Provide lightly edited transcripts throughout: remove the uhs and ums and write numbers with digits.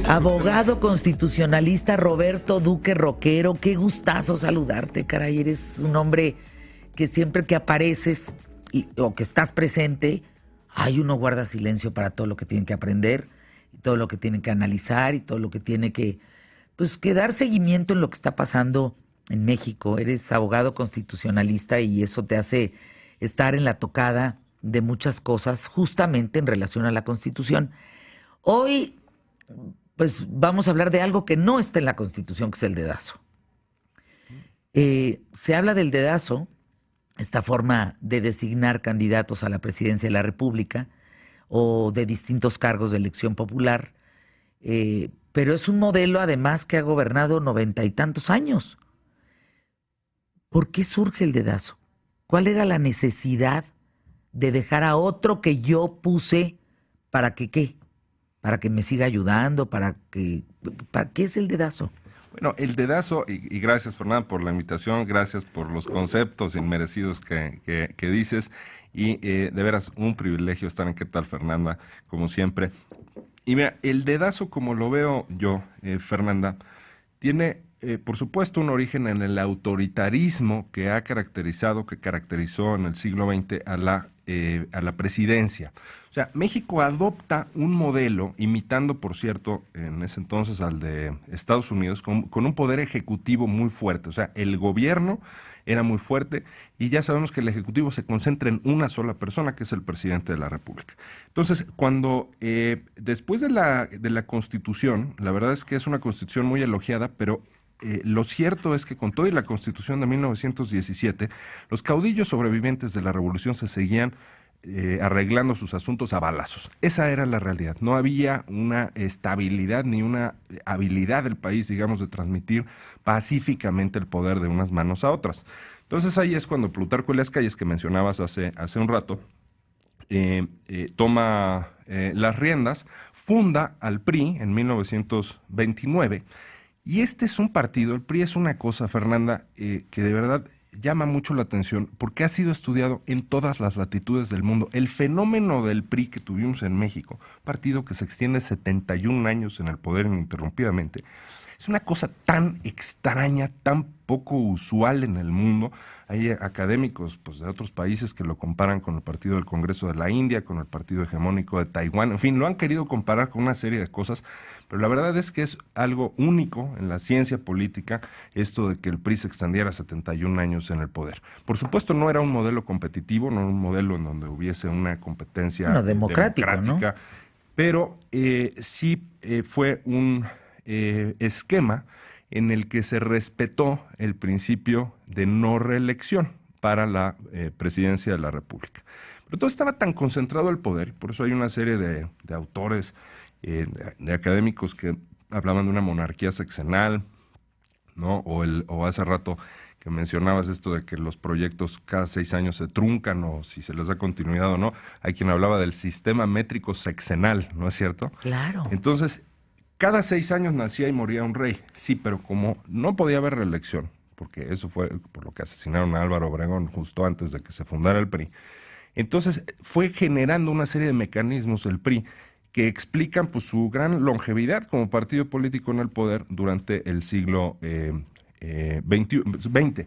Abogado constitucionalista Roberto Duque Roquero, qué gustazo saludarte, caray. Eres un hombre que siempre que apareces o que estás presente, uno guarda silencio para todo lo que tienen que aprender, y todo lo que tienen que analizar y todo lo que tiene que dar seguimiento en lo que está pasando en México. Eres abogado constitucionalista y eso te hace estar en la tocada de muchas cosas justamente en relación a la Constitución. Hoy vamos a hablar de algo que no está en la Constitución, que es el dedazo. Se habla del dedazo, esta forma de designar candidatos a la presidencia de la República o de distintos cargos de elección popular, pero es un modelo además que ha gobernado 90 y tantos años. ¿Por qué surge el dedazo? ¿Cuál era la necesidad de dejar a otro que yo puse para que qué? Para que me siga ayudando, ¿para qué es el dedazo? Bueno, el dedazo, y gracias Fernanda por la invitación, gracias por los conceptos inmerecidos que dices, y de veras un privilegio estar en ¿Qué tal, Fernanda? Como siempre. Y mira, el dedazo, como lo veo yo, Fernanda, tiene por supuesto un origen en el autoritarismo que caracterizó en el siglo XX a la presidencia. O sea, México adopta un modelo, imitando, por cierto, en ese entonces al de Estados Unidos, con un poder ejecutivo muy fuerte. O sea, el gobierno era muy fuerte y ya sabemos que el ejecutivo se concentra en una sola persona, que es el presidente de la República. Entonces, cuando después de la Constitución, la verdad es que es una Constitución muy elogiada, pero lo cierto es que con toda la Constitución de 1917, los caudillos sobrevivientes de la Revolución se seguían arreglando sus asuntos a balazos. Esa era la realidad. No había una estabilidad ni una habilidad del país, digamos, de transmitir pacíficamente el poder de unas manos a otras. Entonces ahí es cuando Plutarco Elías Calles, que mencionabas hace un rato, toma las riendas, funda al PRI en 1929. Y este es un partido, el PRI es una cosa, Fernanda, que de verdad llama mucho la atención porque ha sido estudiado en todas las latitudes del mundo. El fenómeno del PRI que tuvimos en México, partido que se extiende 71 años en el poder ininterrumpidamente, es una cosa tan extraña, tan poco usual en el mundo. Hay académicos de otros países que lo comparan con el Partido del Congreso de la India, con el Partido Hegemónico de Taiwán, en fin, lo han querido comparar con una serie de cosas, pero la verdad es que es algo único en la ciencia política esto de que el PRI se extendiera 71 años en el poder. Por supuesto no era un modelo competitivo, no un modelo en donde hubiese una competencia democrática, ¿no? Pero sí fue un esquema en el que se respetó el principio de no reelección para la presidencia de la República. Pero todo estaba tan concentrado el poder, por eso hay una serie de autores, de académicos que hablaban de una monarquía sexenal, ¿no? O hace rato que mencionabas esto de que los proyectos cada 6 años se truncan o si se les da continuidad o no. Hay quien hablaba del sistema métrico sexenal, ¿no es cierto? Claro. Entonces, cada 6 años nacía y moría un rey, sí, pero como no podía haber reelección, porque eso fue por lo que asesinaron a Álvaro Obregón justo antes de que se fundara el PRI, entonces fue generando una serie de mecanismos el PRI que explican su gran longevidad como partido político en el poder durante el siglo XX.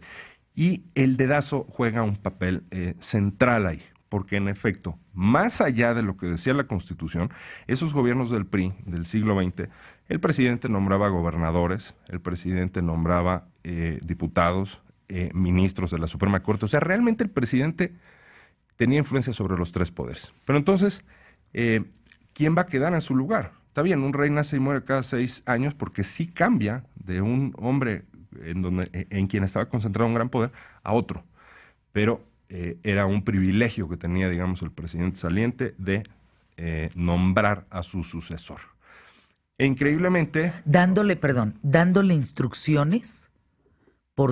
Y el dedazo juega un papel central ahí. Porque en efecto, más allá de lo que decía la Constitución, esos gobiernos del PRI del siglo XX, el presidente nombraba gobernadores, el presidente nombraba diputados, ministros de la Suprema Corte. O sea, realmente el presidente tenía influencia sobre los 3 poderes. Pero entonces, ¿quién va a quedar en su lugar? Está bien, un rey nace y muere cada 6 años porque sí cambia de un hombre en quien estaba concentrado un gran poder a otro. Pero era un privilegio que tenía, digamos, el presidente saliente de nombrar a su sucesor. E increíblemente... Dándole instrucciones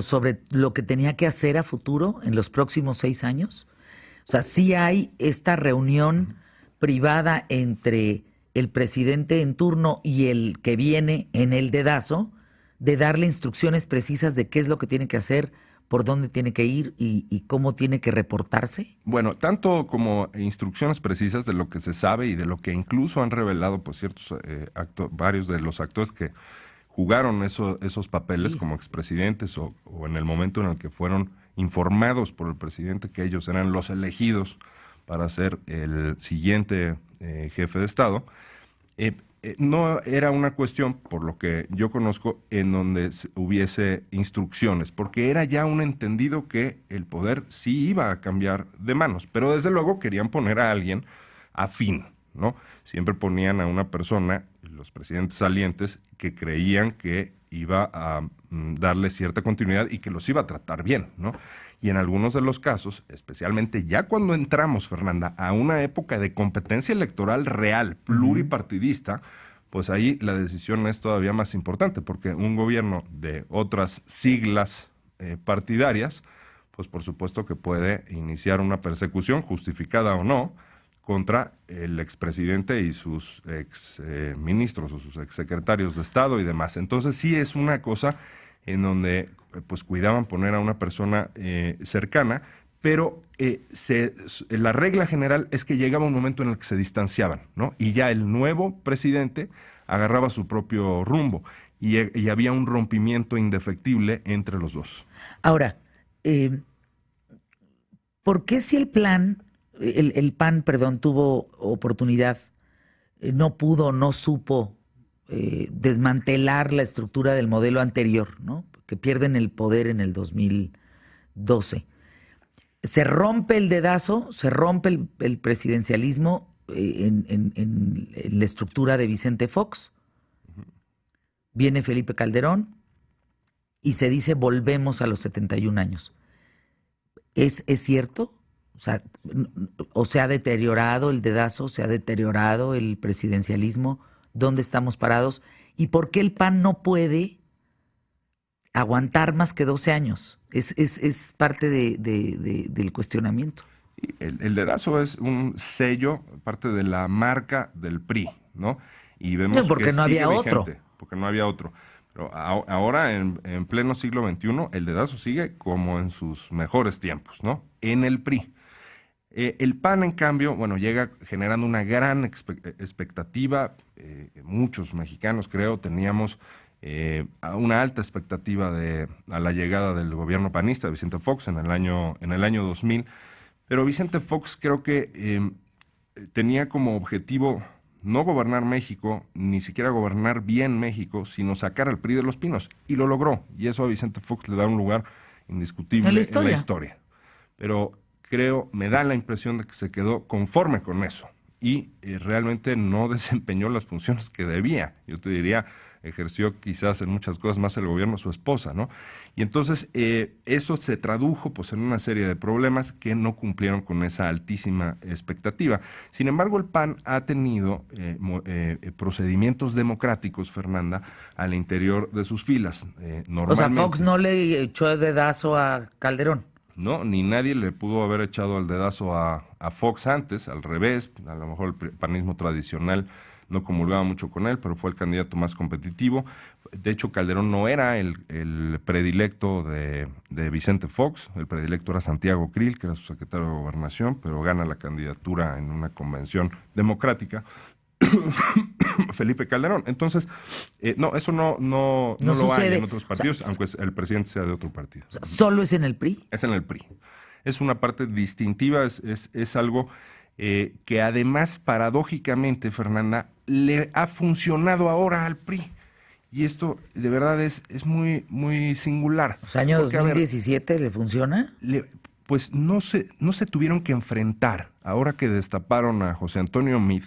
sobre lo que tenía que hacer a futuro en los próximos 6 años. O sea, sí hay esta reunión privada entre el presidente en turno y el que viene en el dedazo de darle instrucciones precisas de qué es lo que tiene que hacer por dónde tiene que ir y cómo tiene que reportarse? Bueno, tanto como instrucciones precisas de lo que se sabe y de lo que incluso han revelado pues ciertos varios de los actores que jugaron esos papeles como expresidentes o en el momento en el que fueron informados por el presidente que ellos eran los elegidos para ser el siguiente jefe de Estado. No era una cuestión, por lo que yo conozco, en donde hubiese instrucciones, porque era ya un entendido que el poder sí iba a cambiar de manos, pero desde luego querían poner a alguien afín, ¿no? Siempre ponían a una persona, los presidentes salientes, que creían que iba a darle cierta continuidad y que los iba a tratar bien, ¿no? Y en algunos de los casos, especialmente ya cuando entramos, Fernanda, a una época de competencia electoral real, pluripartidista, pues ahí la decisión es todavía más importante, porque un gobierno de otras siglas partidarias, pues por supuesto que puede iniciar una persecución, justificada o no, contra el expresidente y sus exministros o sus exsecretarios de Estado y demás. Entonces sí es una cosa en donde pues cuidaban poner a una persona cercana, pero la regla general es que llegaba un momento en el que se distanciaban, ¿no? Y ya el nuevo presidente agarraba su propio rumbo y había un rompimiento indefectible entre los dos. Ahora, ¿por qué si el PAN, tuvo oportunidad, no pudo, no supo desmantelar la estructura del modelo anterior, ¿no? Que pierden el poder en el 2012? Se rompe el dedazo, se rompe el presidencialismo en la estructura de Vicente Fox. Viene Felipe Calderón y se dice volvemos a los 71 años. ¿Es cierto? O se ha deteriorado el dedazo, se ha deteriorado el presidencialismo. ¿Dónde estamos parados? ¿Y por qué el PAN no puede aguantar más que 12 años? Es parte del cuestionamiento. El dedazo es un sello, parte de la marca del PRI, ¿no? Y vemos porque que no había sigue otro. vigente, porque no había otro. Pero ahora, en pleno siglo XXI, el dedazo sigue como en sus mejores tiempos, ¿no? En el PRI. El PAN, en cambio, bueno, llega generando una gran expectativa. Muchos mexicanos, creo, teníamos una alta expectativa a la llegada del gobierno panista de Vicente Fox en el año 2000. Pero Vicente Fox creo que tenía como objetivo no gobernar México, ni siquiera gobernar bien México, sino sacar al PRI de los pinos. Y lo logró. Y eso a Vicente Fox le da un lugar indiscutible en la historia. Pero me da la impresión de que se quedó conforme con eso y realmente no desempeñó las funciones que debía. Yo te diría, ejerció quizás en muchas cosas más el gobierno su esposa, ¿no? Y entonces eso se tradujo pues en una serie de problemas que no cumplieron con esa altísima expectativa. Sin embargo, el PAN ha tenido procedimientos democráticos, Fernanda, al interior de sus filas. O sea, Fox no le echó el dedazo a Calderón. No, ni nadie le pudo haber echado el dedazo a Fox antes, al revés. A lo mejor el panismo tradicional no comulgaba mucho con él, pero fue el candidato más competitivo. De hecho, Calderón no era el predilecto de Vicente Fox, el predilecto era Santiago Krill, que era su secretario de Gobernación, pero gana la candidatura en una convención democrática. Felipe Calderón. Entonces, no, eso no lo hay en otros partidos, aunque el presidente sea de otro partido. ¿Solo es en el PRI? Es en el PRI. Es una parte distintiva, es algo que además, paradójicamente, Fernanda, le ha funcionado ahora al PRI. Y esto, de verdad, es muy, muy singular. O sea, año 2017, ¿le funciona? Pues no se tuvieron que enfrentar. Ahora que destaparon a José Antonio Meade,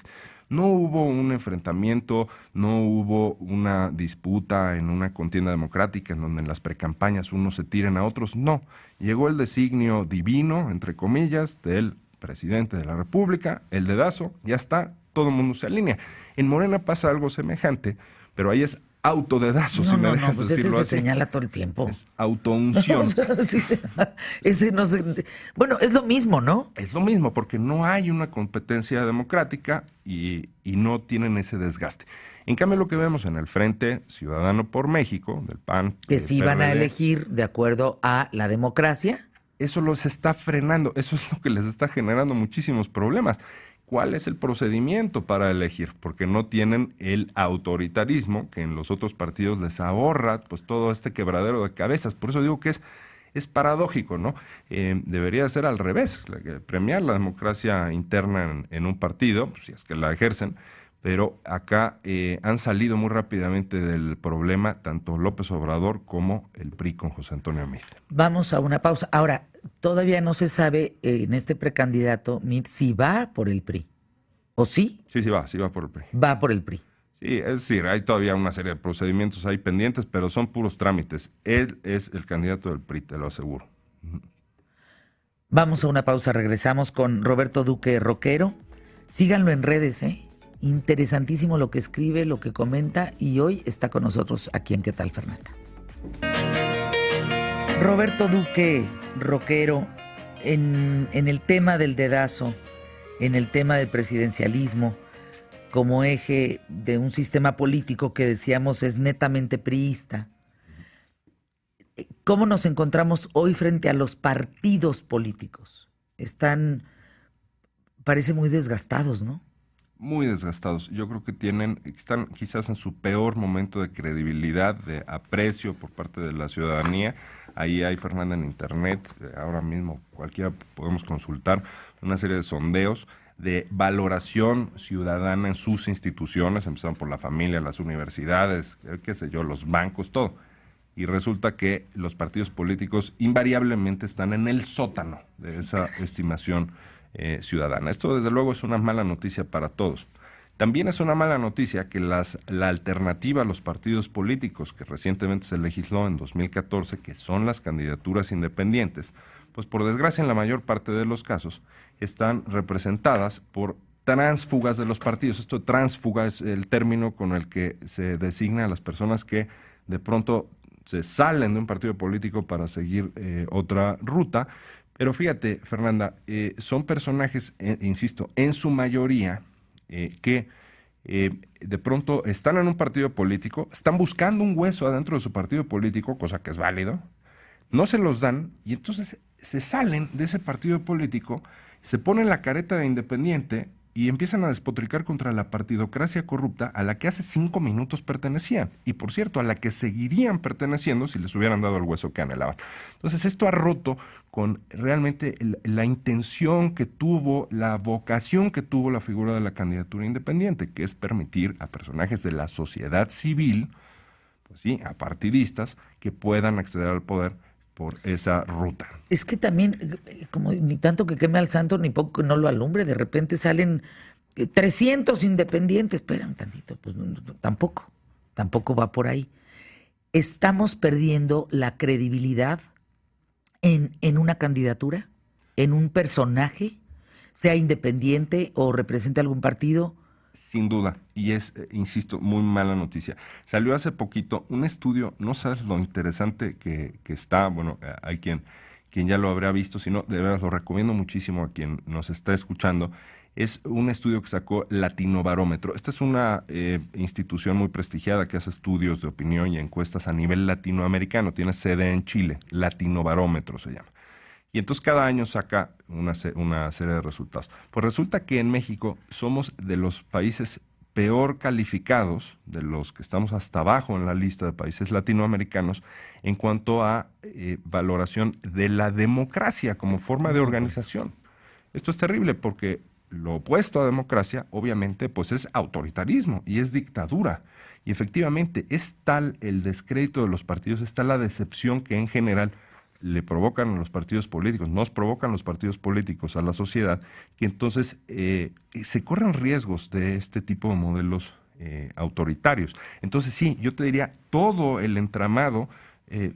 no hubo un enfrentamiento, no hubo una disputa en una contienda democrática en donde en las precampañas unos se tiren a otros. No, llegó el designio divino, entre comillas, del presidente de la República, el dedazo, ya está, todo el mundo se alinea. En Morena pasa algo semejante, pero ahí es autodedazo, si me dejas pues decirlo ese así. se señala todo el tiempo. Es autounción. Sí, ese no se... Bueno, es lo mismo, ¿no? Es lo mismo, porque no hay una competencia democrática y no tienen ese desgaste. En cambio, lo que vemos en el Frente Ciudadano por México, del PAN, Que sí van a PRD, elegir de acuerdo a la democracia. eso los está frenando, eso es lo que les está generando muchísimos problemas. ¿Cuál es el procedimiento para elegir? Porque no tienen el autoritarismo que en los otros partidos les ahorra pues todo este quebradero de cabezas. Por eso digo que es paradójico, ¿no? Debería ser al revés, premiar la democracia interna en un partido, pues, si es que la ejercen, pero acá han salido muy rápidamente del problema tanto López Obrador como el PRI con José Antonio Meade. Vamos a una pausa. Ahora, todavía no se sabe en este precandidato Meade si va por el PRI. ¿O sí? Sí va por el PRI. Va por el PRI. Sí, es decir, hay todavía una serie de procedimientos ahí pendientes, pero son puros trámites. Él es el candidato del PRI, te lo aseguro. Vamos a una pausa, regresamos con Roberto Duque Roquero. Síganlo en redes, ¿eh? Interesantísimo lo que escribe, lo que comenta, y hoy está con nosotros aquí en ¿Qué tal, Fernanda? Roberto Duque Roquero, en el tema del dedazo, en el tema del presidencialismo, como eje de un sistema político que decíamos es netamente priista. ¿Cómo nos encontramos hoy frente a los partidos políticos? Parece muy desgastados, ¿no? Muy desgastados. Yo creo que están quizás en su peor momento de credibilidad, de aprecio por parte de la ciudadanía. Ahí hay, Fernanda, en internet, ahora mismo cualquiera podemos consultar una serie de sondeos de valoración ciudadana en sus instituciones, empezando por la familia, las universidades, qué sé yo, los bancos, todo. Y resulta que los partidos políticos invariablemente están en el sótano de esa estimación ciudadana. Esto desde luego es una mala noticia para todos. También es una mala noticia que la alternativa a los partidos políticos que recientemente se legisló en 2014, que son las candidaturas independientes, pues por desgracia en la mayor parte de los casos están representadas por tránsfugas de los partidos. Esto de tránsfuga es el término con el que se designa a las personas que de pronto se salen de un partido político para seguir otra ruta. Pero fíjate, Fernanda, son personajes, insisto, en su mayoría que de pronto están en un partido político, están buscando un hueso adentro de su partido político, cosa que es válido, no se los dan y entonces se salen de ese partido político, se ponen la careta de independiente y empiezan a despotricar contra la partidocracia corrupta a la que hace 5 minutos pertenecían. Y por cierto, a la que seguirían perteneciendo si les hubieran dado el hueso que anhelaban. Entonces esto ha roto con realmente la intención que tuvo, la vocación que tuvo la figura de la candidatura independiente, que es permitir a personajes de la sociedad civil, pues sí, a partidistas, que puedan acceder al poder por esa ruta. Es que también, como ni tanto que queme al santo, ni poco que no lo alumbre, de repente salen 300 independientes. Espera un tantito, pues tampoco va por ahí. ¿Estamos perdiendo la credibilidad en una candidatura, en un personaje, sea independiente o represente algún partido? Sin duda, y es, insisto, muy mala noticia. Salió hace poquito un estudio, no sabes lo interesante que está, bueno, hay quien ya lo habrá visto, si no, de verdad lo recomiendo muchísimo a quien nos está escuchando. Es un estudio que sacó Latinobarómetro. Esta es una institución muy prestigiada que hace estudios de opinión y encuestas a nivel latinoamericano, tiene sede en Chile, Latinobarómetro se llama. Y entonces cada año saca una serie de resultados. Pues resulta que en México somos de los países peor calificados, de los que estamos hasta abajo en la lista de países latinoamericanos, en cuanto a valoración de la democracia como forma de organización. Esto es terrible porque lo opuesto a democracia, obviamente, pues es autoritarismo y es dictadura. Y efectivamente es tal el descrédito de los partidos, es tal la decepción que en general le provocan a los partidos políticos, nos provocan los partidos políticos a la sociedad, que entonces se corren riesgos de este tipo de modelos autoritarios. Entonces sí, yo te diría, todo el entramado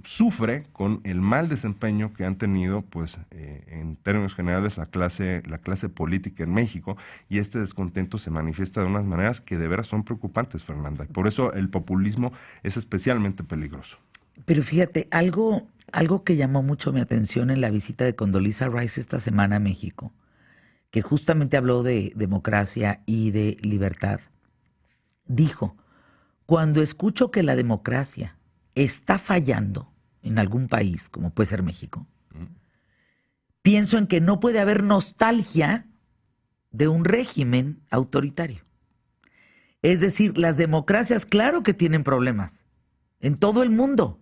sufre con el mal desempeño que han tenido, pues, en términos generales, la clase política en México, y este descontento se manifiesta de unas maneras que de veras son preocupantes, Fernanda. Y por eso el populismo es especialmente peligroso. Pero fíjate, algo que llamó mucho mi atención en la visita de Condoleezza Rice esta semana a México, que justamente habló de democracia y de libertad, dijo, Cuando escucho que la democracia está fallando en algún país, como puede ser México, pienso en que no puede haber nostalgia de un régimen autoritario. Es decir, las democracias, claro que tienen problemas en todo el mundo,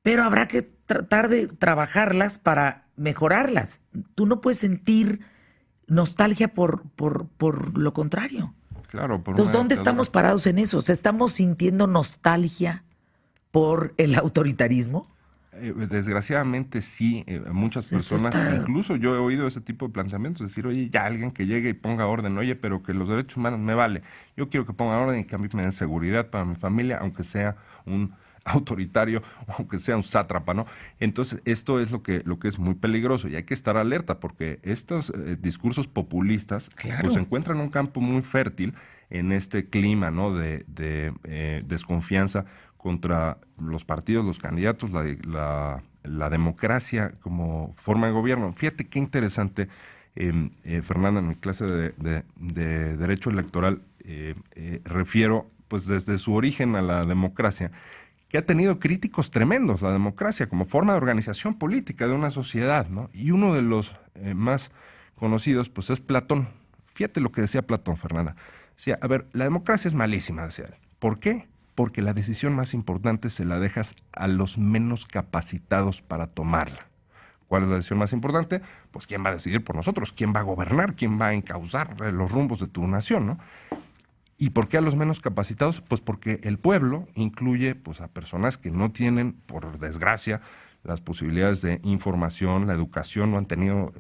pero habrá que tratar de trabajarlas para mejorarlas. Tú no puedes sentir nostalgia por lo contrario. Claro, por Entonces, una ¿dónde dictadura. estamos parados en eso? O sea, ¿estamos sintiendo nostalgia por el autoritarismo? Desgraciadamente sí, muchas Eso personas, está- incluso yo he oído ese tipo de planteamientos, decir, oye, ya alguien que llegue y ponga orden, oye, pero que los derechos humanos me vale. Yo quiero que pongan orden y que a mí me den seguridad para mi familia, aunque sea un autoritario, o aunque sea un sátrapa, ¿no? Entonces, esto es lo que es muy peligroso y hay que estar alerta porque estos discursos populistas Claro. pues se encuentran en un campo muy fértil en este clima, ¿no? de desconfianza contra los partidos, los candidatos, la democracia como forma de gobierno. Fíjate qué interesante, Fernanda, en mi clase de Derecho Electoral refiero pues desde su origen a la democracia, que ha tenido críticos tremendos, la democracia como forma de organización política de una sociedad, ¿no? Y uno de los más conocidos pues es Platón. Fíjate lo que decía Platón, Fernanda. Decía, a ver, la democracia es malísima, decía él. ¿Por qué? Porque la decisión más importante se la dejas a los menos capacitados para tomarla. ¿Cuál es la decisión más importante? Pues quién va a decidir por nosotros, quién va a gobernar, quién va a encauzar los rumbos de tu nación, ¿no? ¿Y por qué a los menos capacitados? Pues porque el pueblo incluye pues, a personas que no tienen, por desgracia, las posibilidades de información, la educación, no han tenido,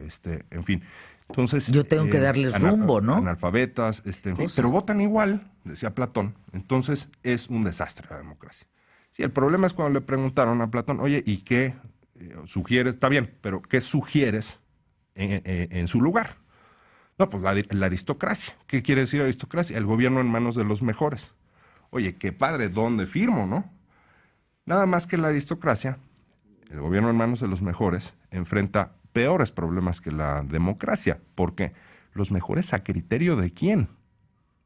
en fin. Entonces, Yo tengo que darles rumbo, ¿no? Analfabetas, en fin, pero votan igual, decía Platón. Entonces es un desastre la democracia. Sí, el problema es cuando le preguntaron a Platón, oye, ¿y qué sugieres? Está bien, pero ¿qué sugieres en su lugar? No, pues la aristocracia. ¿Qué quiere decir aristocracia? El gobierno en manos de los mejores. Oye, qué padre, ¿dónde firmo, no? Nada más que la aristocracia, el gobierno en manos de los mejores, enfrenta peores problemas que la democracia. ¿Por qué? Los mejores a criterio de quién.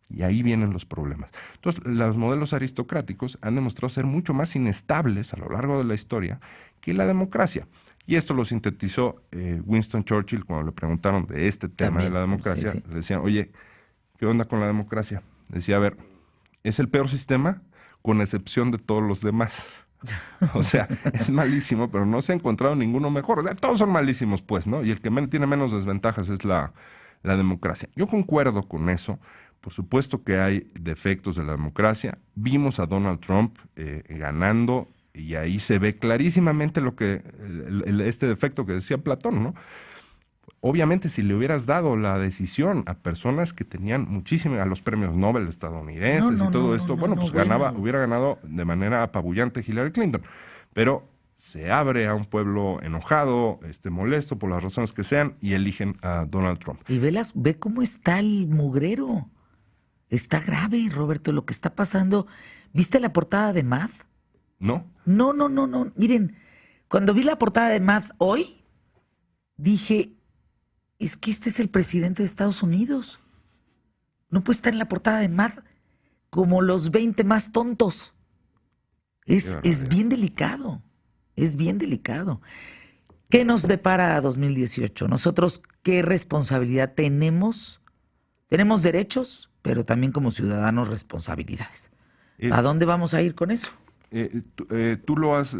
Y ahí vienen los problemas. Entonces, los modelos aristocráticos han demostrado ser mucho más inestables a lo largo de la historia que la democracia. Y esto lo sintetizó Winston Churchill cuando le preguntaron de este tema También, de la democracia. sí. Le decían, oye, ¿qué onda con la democracia? Decía, a ver, es el peor sistema con excepción de todos los demás. O sea, es malísimo, pero no se ha encontrado ninguno mejor. O sea, todos son malísimos, pues, ¿no? Y el que tiene menos desventajas es la democracia. Yo concuerdo con eso. Por supuesto que hay defectos de la democracia. Vimos a Donald Trump ganando y ahí se ve clarísimamente lo que este defecto que decía Platón, ¿no? Obviamente, si le hubieras dado la decisión a personas que tenían muchísimo, a los premios Nobel estadounidenses y todo esto, pues hubiera ganado de manera apabullante Hillary Clinton. Pero se abre a un pueblo enojado, molesto por las razones que sean y eligen a Donald Trump. Y ve cómo está el mugrero. Está grave, Roberto, lo que está pasando. ¿Viste la portada de Mad? ¿No? No. Miren, cuando vi la portada de Mad hoy, dije, es que este es el presidente de Estados Unidos. No puede estar en la portada de Mad como los 20 más tontos. Es bien delicado. Es bien delicado. ¿Qué nos depara 2018? Nosotros, ¿qué responsabilidad tenemos? Tenemos derechos, pero también como ciudadanos responsabilidades. ¿A dónde vamos a ir con eso? Tú lo has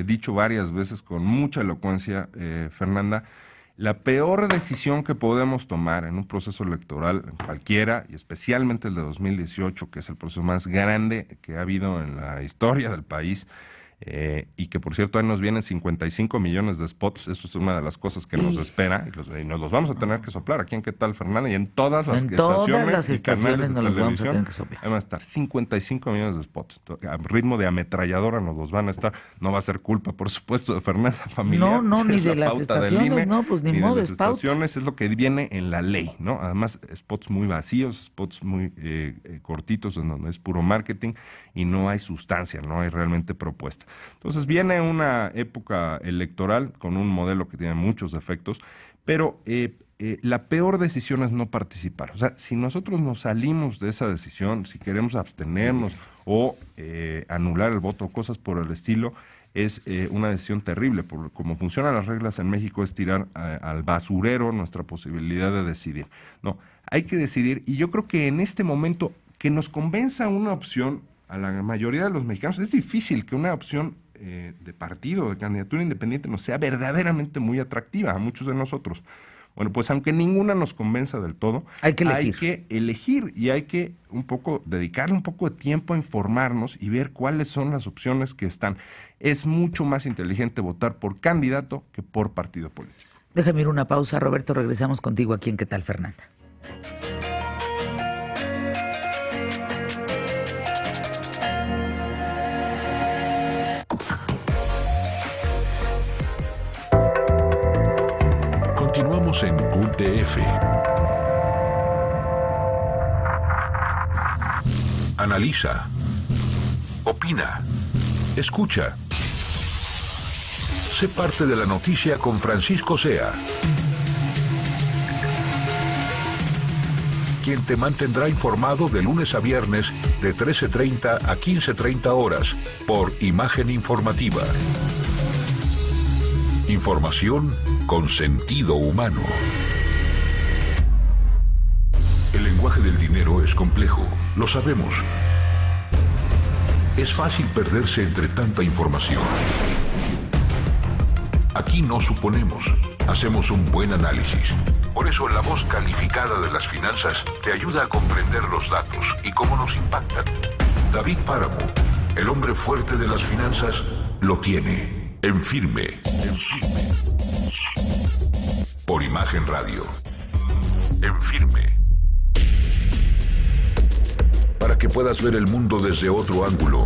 dicho varias veces con mucha elocuencia, Fernanda. La peor decisión que podemos tomar en un proceso electoral, cualquiera, y especialmente el de 2018, que es el proceso más grande que ha habido en la historia del país, y que por cierto ahí nos vienen 55 millones de spots, eso es una de las cosas que nos espera, y nos los vamos a tener que soplar aquí en ¿Qué tal, Fernanda? Y en todas las estaciones nos los vamos a tener que soplar. Van a estar 55 millones de spots, a ritmo de ametralladora nos los van a estar, no va a ser culpa, por supuesto, de Fernanda Familiar. No, ni es de la las pauta del estaciones, INE, no, pues ni modo, de las es pauta. estaciones, es lo que viene en la ley, ¿no? Además, spots muy vacíos, spots muy cortitos, en donde es puro marketing y no hay sustancia, no hay realmente propuesta. Entonces viene una época electoral con un modelo que tiene muchos defectos, pero la peor decisión es no participar. O sea, si nosotros nos salimos de esa decisión, si queremos abstenernos o anular el voto, cosas por el estilo, es una decisión terrible. Por cómo funcionan las reglas en México, es tirar al basurero nuestra posibilidad de decidir. No, hay que decidir, y yo creo que en este momento que nos convenza una opción a la mayoría de los mexicanos, es difícil que una opción de partido, de candidatura independiente, nos sea verdaderamente muy atractiva a muchos de nosotros. Bueno, pues aunque ninguna nos convenza del todo, hay que elegir y hay que dedicarle un poco de tiempo a informarnos y ver cuáles son las opciones que están. Es mucho más inteligente votar por candidato que por partido político. Déjame ir una pausa, Roberto, regresamos contigo aquí en ¿Qué tal, Fernanda? Continuamos en QTF. Analiza. Opina. Escucha. Sé parte de la noticia con Francisco Sea, quien te mantendrá informado de lunes a viernes de 13:30 a 15:30 horas por Imagen Informativa. Información con sentido humano. El lenguaje del dinero es complejo, lo sabemos. Es fácil perderse entre tanta información. Aquí no suponemos, hacemos un buen análisis. Por eso la voz calificada de las finanzas te ayuda a comprender los datos y cómo nos impactan. David Páramo, el hombre fuerte de las finanzas, lo tiene. En Firme. Por Imagen Radio. En Firme. Para que puedas ver el mundo desde otro ángulo,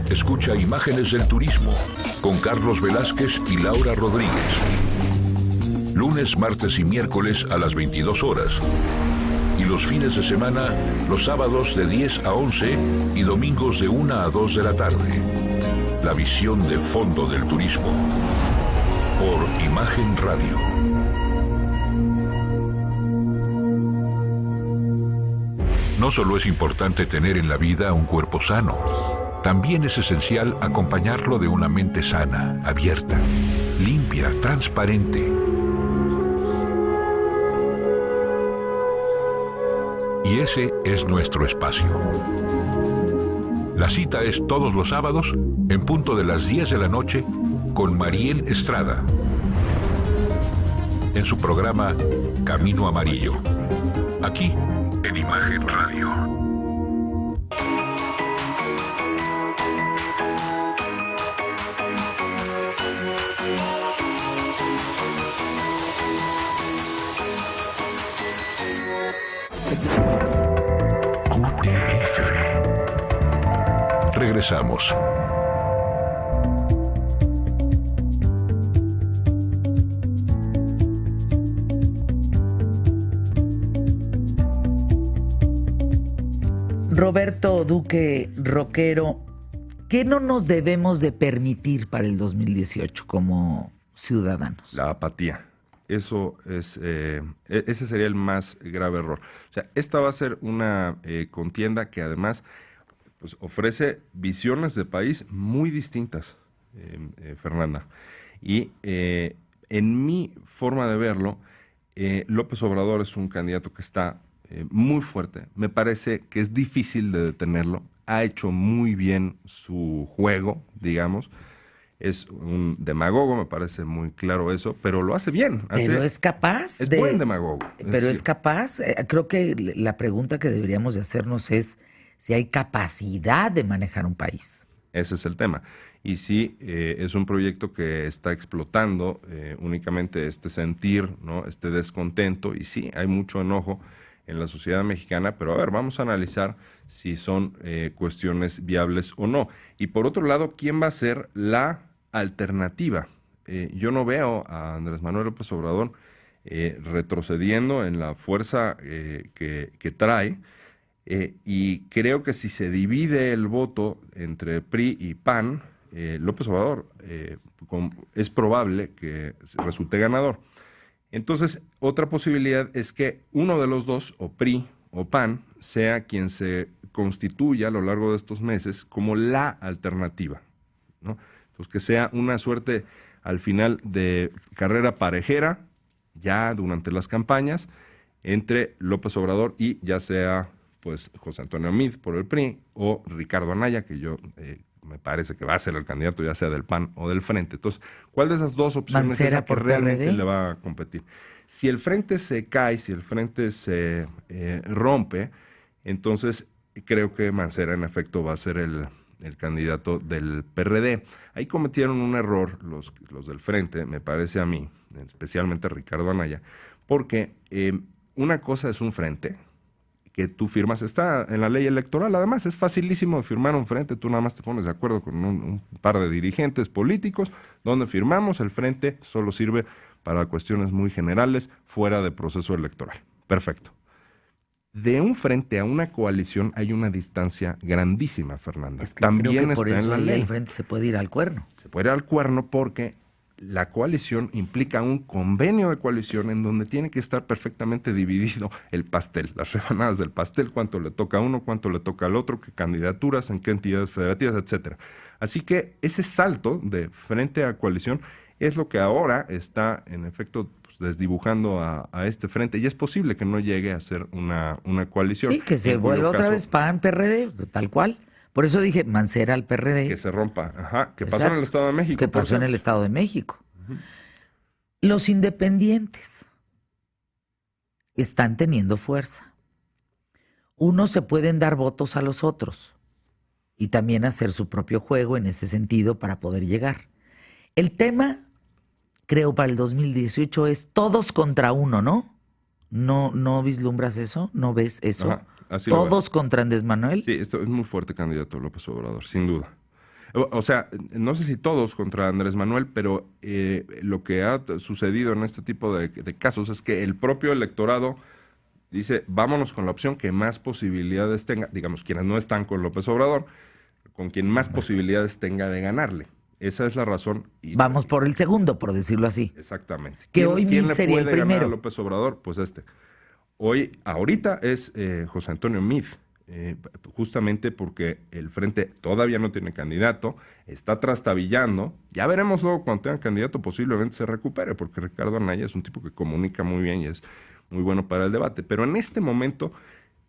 escucha Imágenes del Turismo con Carlos Velázquez y Laura Rodríguez. Lunes, martes y miércoles a las 22 horas. Y los fines de semana, los sábados de 10 a 11 y domingos de 1 a 2 de la tarde. La visión de fondo del turismo. Por Imagen Radio. No solo es importante tener en la vida un cuerpo sano, también es esencial acompañarlo de una mente sana, abierta, limpia, transparente. Y ese es nuestro espacio. La cita es todos los sábados, en punto de las 10 de la noche, con Mariel Estrada, en su programa Camino Amarillo, aquí en Imagen Radio. QTF. Regresamos. Roberto Duque Roquero, ¿qué no nos debemos de permitir para el 2018 como ciudadanos? La apatía. Eso es, ese sería el más grave error. O sea, esta va a ser una contienda que además pues, ofrece visiones de país muy distintas, Fernanda. Y en mi forma de verlo, López Obrador es un candidato que está muy fuerte. Me parece que es difícil de detenerlo. Ha hecho muy bien su juego, digamos. Es un demagogo, me parece muy claro eso, pero lo hace bien. Pero es capaz. Es buen demagogo. Pero es capaz. Creo que la pregunta que deberíamos de hacernos es si hay capacidad de manejar un país. Ese es el tema. Y sí, es un proyecto que está explotando únicamente este sentir, ¿no? Este descontento. Y sí, hay mucho enojo en la sociedad mexicana, pero a ver, vamos a analizar si son cuestiones viables o no. Y por otro lado, ¿quién va a ser la alternativa? Yo no veo a Andrés Manuel López Obrador retrocediendo en la fuerza que trae, y creo que si se divide el voto entre PRI y PAN, López Obrador es probable que resulte ganador. Entonces, otra posibilidad es que uno de los dos, o PRI o PAN, sea quien se constituya a lo largo de estos meses como la alternativa, ¿no? Entonces, que sea una suerte al final de carrera parejera, ya durante las campañas, entre López Obrador y ya sea pues José Antonio Meade por el PRI o Ricardo Anaya, que yo me parece que va a ser el candidato ya sea del PAN o del Frente. Entonces, ¿cuál de esas dos opciones Mancera es la que por realmente PRD. le va a competir? Si el Frente se cae, si el Frente se rompe, entonces creo que Mancera en efecto va a ser el candidato del PRD. Ahí cometieron un error los del Frente, me parece a mí, especialmente Ricardo Anaya, porque una cosa es un frente que tú firmas, está en la ley electoral, además es facilísimo firmar un frente, tú nada más te pones de acuerdo con un par de dirigentes políticos, donde firmamos, el frente solo sirve para cuestiones muy generales, fuera de proceso electoral. Perfecto. De un frente a una coalición hay una distancia grandísima, Fernanda. Es que también creo que por está eso en la ahí ley. el Frente se puede ir al cuerno. Se puede ir al cuerno porque la coalición implica un convenio de coalición en donde tiene que estar perfectamente dividido el pastel, las rebanadas del pastel, cuánto le toca a uno, cuánto le toca al otro, qué candidaturas, en qué entidades federativas, etcétera. Así que ese salto de frente a coalición es lo que ahora está, en efecto, pues, desdibujando a este frente, y es posible que no llegue a ser una coalición. Sí, que se en cuyo vuelva otra caso, vez PAN, PRD, tal cual. Por eso dije Mancera al PRD. que se rompa. Ajá, que pasó en Exacto. el Estado de México. Que por pasó en el cierto. Estado de México. Los independientes están teniendo fuerza. Unos se pueden dar votos a los otros y también hacer su propio juego en ese sentido para poder llegar. El tema, creo, para el 2018 es todos contra uno, ¿no? ¿No vislumbras eso? ¿No ves eso? Ajá, así lo Todos contra Andrés Manuel. Sí, esto es muy fuerte candidato López Obrador, sin duda. O sea, no sé si todos contra Andrés Manuel, pero lo que ha sucedido en este tipo de casos es que el propio electorado dice, vámonos con la opción que más posibilidades tenga, digamos, quienes no están con López Obrador, con quien más posibilidades tenga de ganarle. Esa es la razón. Y Vamos por el segundo, por decirlo así. exactamente. Que hoy ¿Quién Meade le sería el puede ganar primero? a López Obrador? Pues ahorita es José Antonio Meade, justamente porque el Frente todavía no tiene candidato, está trastabillando. Ya veremos luego cuando tenga candidato posiblemente se recupere, porque Ricardo Anaya es un tipo que comunica muy bien y es muy bueno para el debate. Pero en este momento,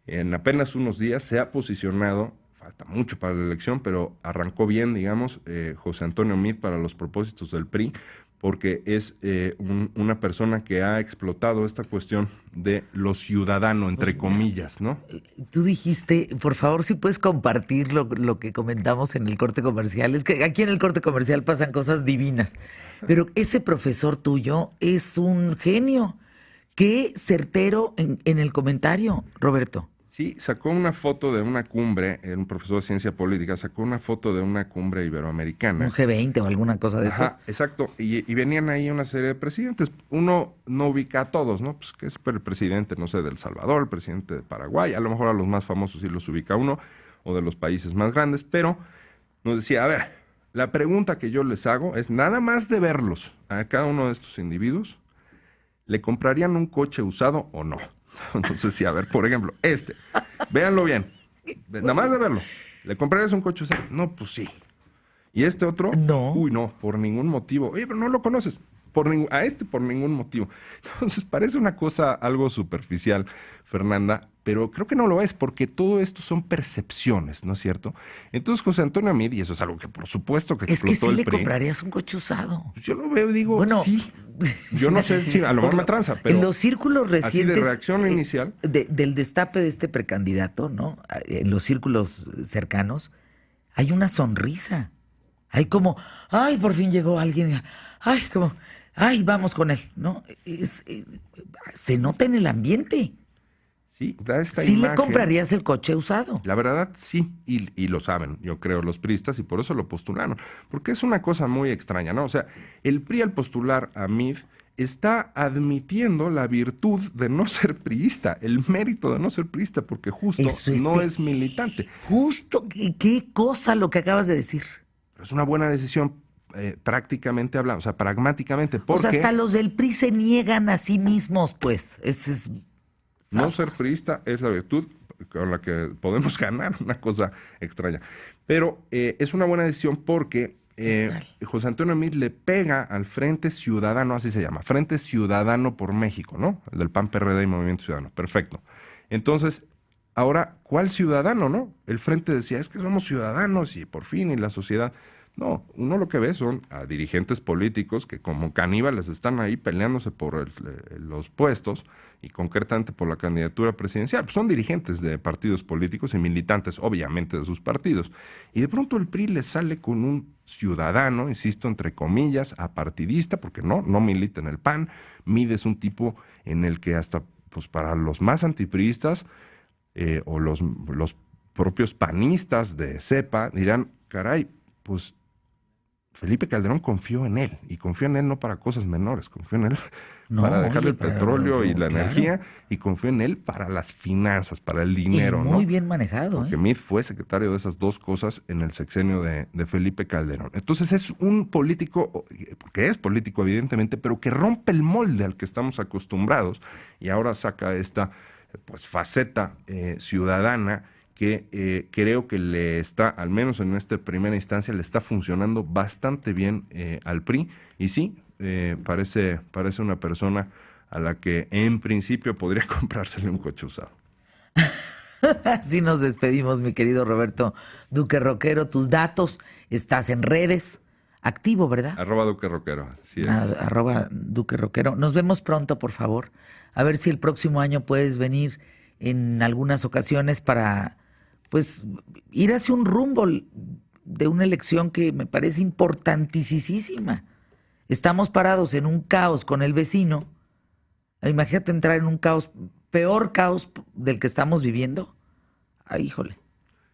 en apenas unos días, se ha posicionado, falta mucho para la elección, pero arrancó bien, digamos, José Antonio Meade para los propósitos del PRI, porque es una persona que ha explotado esta cuestión de lo ciudadano, entre comillas, ¿no? Tú dijiste, por favor, si puedes compartir lo que comentamos en el corte comercial. Es que aquí en el corte comercial pasan cosas divinas. Pero ese profesor tuyo es un genio. Qué certero en el comentario, Roberto. Sí, sacó una foto de una cumbre, era un profesor de ciencia política, sacó una foto de una cumbre iberoamericana. Un G20 o alguna cosa de Ajá, estas. exacto, y venían ahí una serie de presidentes. Uno no ubica a todos, ¿no? Pues que es el presidente, no sé, de El Salvador, el presidente de Paraguay, a lo mejor a los más famosos sí los ubica uno, o de los países más grandes, pero nos decía, a ver, la pregunta que yo les hago es, nada más de verlos a cada uno de estos individuos, ¿le comprarían un coche usado o no? Entonces, sí, a ver, por ejemplo, véanlo bien, nada más de verlo, ¿le comprarías un coche usado? No, pues sí. ¿Y este otro? No. Uy, no, por ningún motivo. Oye, pero no lo conoces. Por ningún motivo. Entonces, parece una cosa algo superficial, Fernanda, pero creo que no lo es, porque todo esto son percepciones, ¿no es cierto? Entonces, José Antonio Meade, y eso es algo que por supuesto que Es que explotó sí el le PRI, comprarías un coche usado. pues yo lo veo y digo, Bueno, sí. Yo no sé si a lo mejor me tranza, pero en los círculos así recientes de reacción inicial. del destape de este precandidato, ¿no? En los círculos cercanos hay una sonrisa. Hay como, ay, por fin llegó alguien. Ay, como, ay, vamos con él, ¿no? Se nota en el ambiente. Sí, da esta Sí imagen. le comprarías el coche usado. La verdad, sí, y lo saben, yo creo, los priistas, y por eso lo postularon. Porque es una cosa muy extraña, ¿no? O sea, el PRI al postular a Meade está admitiendo la virtud de no ser priista, el mérito de no ser priista, porque justo Eso es no es militante. Justo, qué cosa lo que acabas de decir. Pero es una buena decisión, prácticamente hablando, o sea, pragmáticamente, porque O sea, hasta los del PRI se niegan a sí mismos, pues. Ese es... no ser priista es la virtud, con la que podemos ganar, una cosa extraña. Pero es una buena decisión porque José Antonio Meade le pega al Frente Ciudadano, así se llama, Frente Ciudadano por México, ¿no? El del PAN, PRD y Movimiento Ciudadano. Perfecto. Entonces, ahora, ¿cuál ciudadano, no? El Frente decía, es que somos ciudadanos y por fin, y la sociedad. No, uno lo que ve son a dirigentes políticos que como caníbales están ahí peleándose por los puestos y concretamente por la candidatura presidencial. Pues son dirigentes de partidos políticos y militantes, obviamente, de sus partidos. Y de pronto el PRI le sale con un ciudadano, insisto, entre comillas, apartidista, porque no milita en el PAN. Meade es un tipo en el que hasta pues para los más antipriistas o los propios panistas de cepa dirán, caray, pues Felipe Calderón confió en él, y confió en él no para cosas menores, confió en él para dejarle el petróleo y la energía, y confió en él para las finanzas, para el dinero. Muy bien manejado. Porque Meade fue secretario de esas dos cosas en el sexenio de Felipe Calderón. Entonces es un político, porque es político evidentemente, pero que rompe el molde al que estamos acostumbrados, y ahora saca esta pues faceta ciudadana que creo que le está, al menos en esta primera instancia, le está funcionando bastante bien al PRI. Y sí, parece una persona a la que en principio podría comprársele un coche usado. Así nos despedimos, mi querido Roberto Duque Roquero. Tus datos, estás en redes, activo, ¿verdad? @Duque Roquero, así es. @Duque Roquero. Nos vemos pronto, por favor. A ver si el próximo año puedes venir en algunas ocasiones para pues ir hacia un rumbo de una elección que me parece importantísima. Estamos parados en un caos con el vecino. Imagínate entrar en un caos, peor caos del que estamos viviendo. Ay, híjole,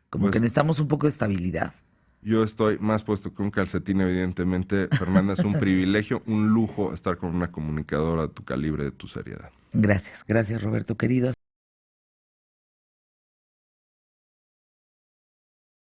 como que necesitamos un poco de estabilidad. Yo estoy más puesto que un calcetín, evidentemente. Fernanda, es un privilegio, un lujo estar con una comunicadora de tu calibre, de tu seriedad. Gracias, Roberto, querido.